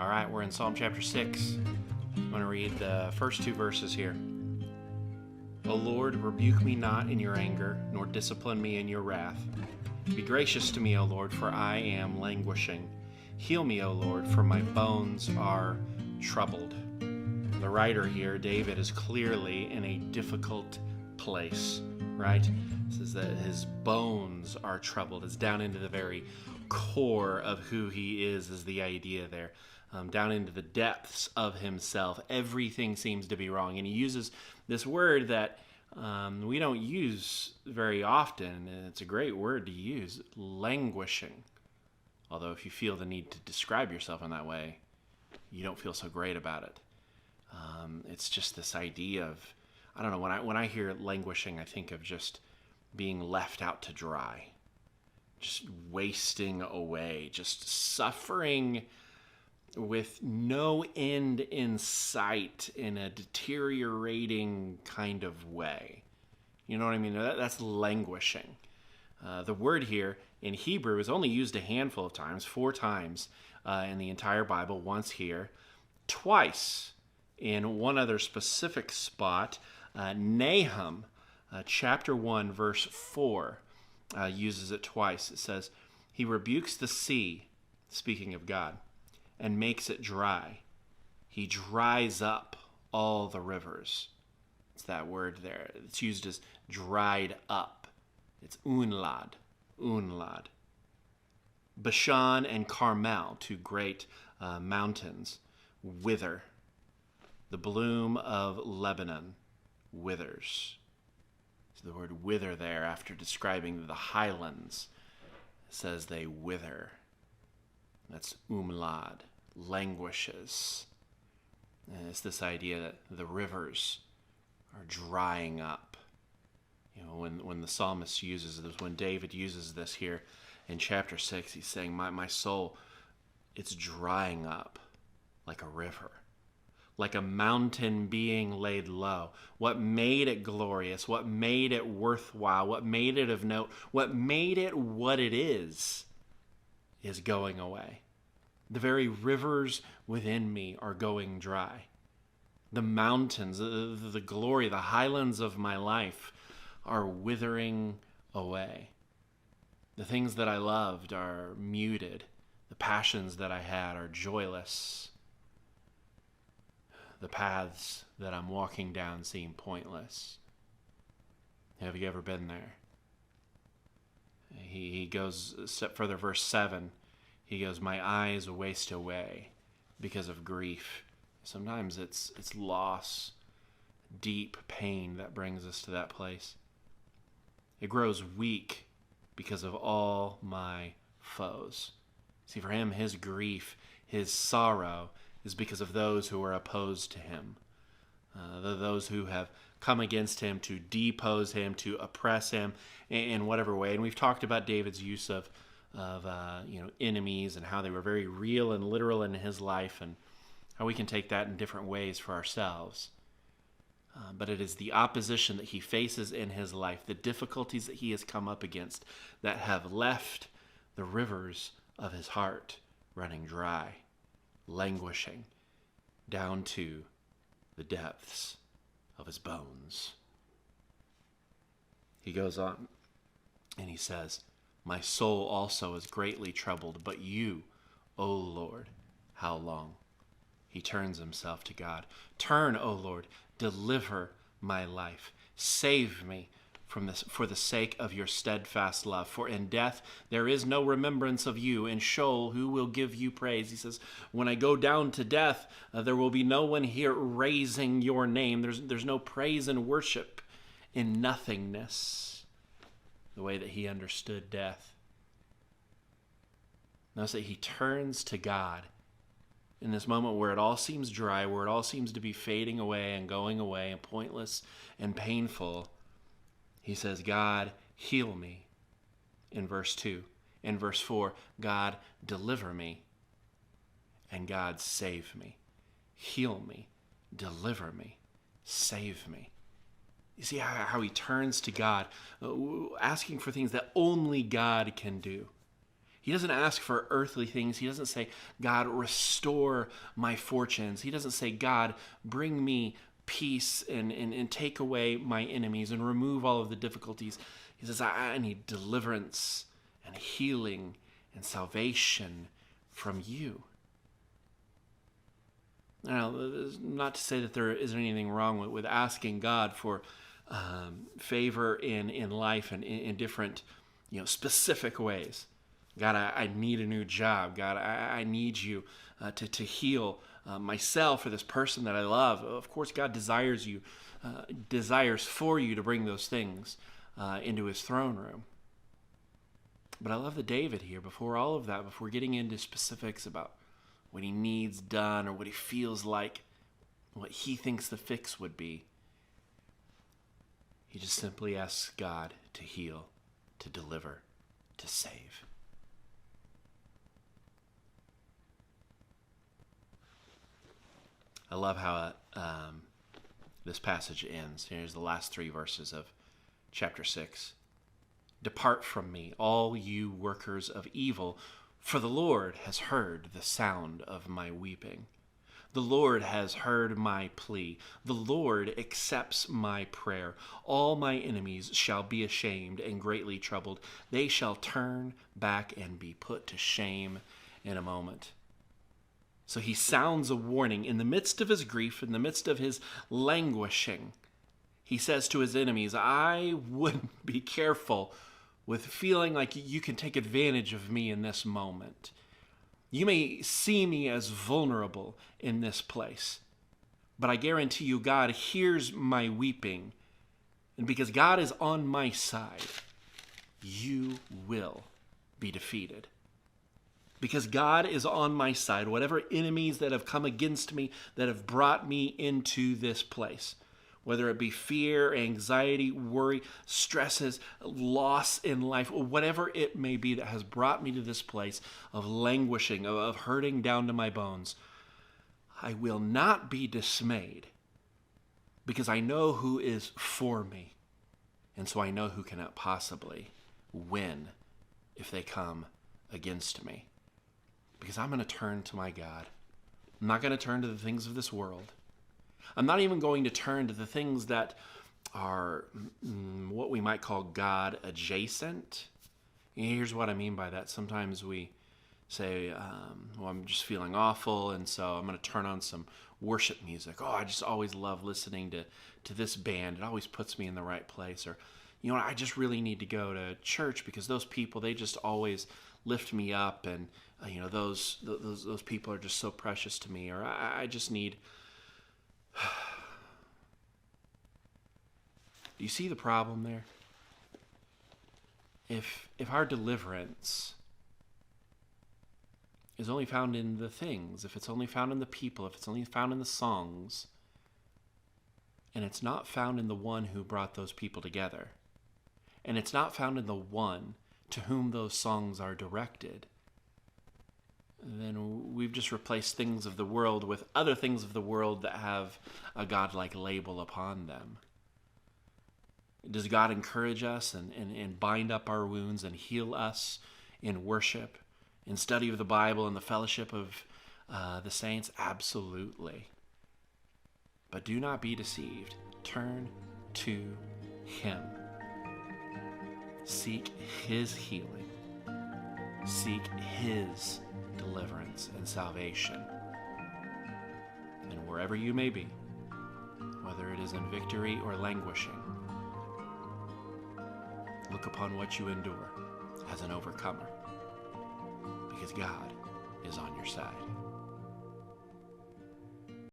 All right, we're in Psalm chapter 6. I'm going to read the first two verses here. O Lord, rebuke me not in your anger, nor discipline me in your wrath. Be gracious to me, O Lord, for I am languishing. Heal me, O Lord, for my bones are troubled. The writer here, David, is clearly in a difficult place, right? It says that his bones are troubled. It's down into the very core of who he is the idea there. Down into the depths of himself. Everything seems to be wrong. And he uses this word that we don't use very often, and it's a great word to use, languishing. Although if you feel the need to describe yourself in that way, you don't feel so great about it. It's just this idea of, I don't know, when I hear languishing, I think of just being left out to dry, just wasting away, just suffering with no end in sight in a deteriorating kind of way. You know what I mean? That's languishing. The word here in Hebrew is only used a handful of times, 4 times in the entire Bible, once here, twice in one other specific spot. Nahum, chapter 1, verse 4, uses it twice. It says, he rebukes the sea, speaking of God, and makes it dry. He dries up all the rivers. It's that word there. It's used as dried up. It's unlad. Bashan and Carmel, 2 great mountains, wither. The bloom of Lebanon withers. So the word wither there, after describing the highlands, says they wither. That's umlad, languishes. And it's this idea that the rivers are drying up. You know, when the psalmist uses this, when David uses this here in chapter 6, he's saying, my soul, it's drying up like a river, like a mountain being laid low. What made it glorious, what made it worthwhile, what made it of note, what made it what it is going away. The very rivers within me are going dry. The mountains, the glory, the highlands of my life are withering away. The things that I loved are muted. The passions that I had are joyless. The paths that I'm walking down seem pointless. Have you ever been there? He goes a step further, verse 7. He goes, my eyes waste away because of grief. Sometimes it's loss, deep pain that brings us to that place. It grows weak because of all my foes. See, for him, his grief, his sorrow is because of those who are opposed to him. Those who have come against him to depose him, to oppress him in whatever way. And we've talked about David's use of enemies and how they were very real and literal in his life, and how we can take that in different ways for ourselves. But it is the opposition that he faces in his life, the difficulties that he has come up against, that have left the rivers of his heart running dry, languishing down to the depths of his bones. He goes on and he says, my soul also is greatly troubled, but you, O Lord, how long? He turns himself to God. Turn, O Lord, deliver my life. Save me from this for the sake of your steadfast love. For in death there is no remembrance of you. In Sheol, who will give you praise? He says, when I go down to death, there will be no one here raising your name. There's no praise and worship in nothingness, the way that he understood death. Notice that he turns to God in this moment where it all seems dry, where it all seems to be fading away and going away and pointless and painful. He says, God, heal me, in verse 2. In verse 4, God, deliver me, and God, save me. Heal me, deliver me, save me. You see how he turns to God, asking for things that only God can do. He doesn't ask for earthly things. He doesn't say, God, restore my fortunes. He doesn't say, God, bring me peace and take away my enemies and remove all of the difficulties. He says, I need deliverance and healing and salvation from you. Now, not to say that there isn't anything wrong with asking God for favor in life and in different, specific ways. God, I need a new job. God, I need you to heal myself or this person that I love. Of course, God desires for you to bring those things into his throne room. But I love that David here, before all of that, before getting into specifics about what he needs done or what he feels like, what he thinks the fix would be, he just simply asks God to heal, to deliver, to save. I love how this passage ends. Here's the last 3 verses of chapter 6. Depart from me, all you workers of evil, for the Lord has heard the sound of my weeping. The Lord has heard my plea. The Lord accepts my prayer. All my enemies shall be ashamed and greatly troubled. They shall turn back and be put to shame in a moment. So he sounds a warning in the midst of his grief, in the midst of his languishing. He says to his enemies, I would be careful with feeling like you can take advantage of me in this moment. You may see me as vulnerable in this place, but I guarantee you God hears my weeping. And because God is on my side, you will be defeated. Because God is on my side, whatever enemies that have come against me, that have brought me into this place, whether it be fear, anxiety, worry, stresses, loss in life, whatever it may be that has brought me to this place of languishing, of hurting down to my bones, I will not be dismayed because I know who is for me. And so I know who cannot possibly win if they come against me. Because I'm going to turn to my God. I'm not going to turn to the things of this world. I'm not even going to turn to the things that are what we might call God adjacent. And here's what I mean by that. Sometimes we say, I'm just feeling awful, and so I'm going to turn on some worship music. I just always love listening to this band. It always puts me in the right place. Or, I just really need to go to church because those people, they just always lift me up, and those people are just so precious to me. Or I just need... Do you see the problem there? If our deliverance is only found in the things, if it's only found in the people, if it's only found in the songs, and it's not found in the one who brought those people together, and it's not found in the one to whom those songs are directed, then we've just replaced things of the world with other things of the world that have a God-like label upon them. Does God encourage us and bind up our wounds and heal us in worship, in study of the Bible, and the fellowship of the saints? Absolutely. But do not be deceived. Turn to Him. Seek His healing. Seek His deliverance and salvation. And wherever you may be, whether it is in victory or languishing, look upon what you endure as an overcomer, because God is on your side.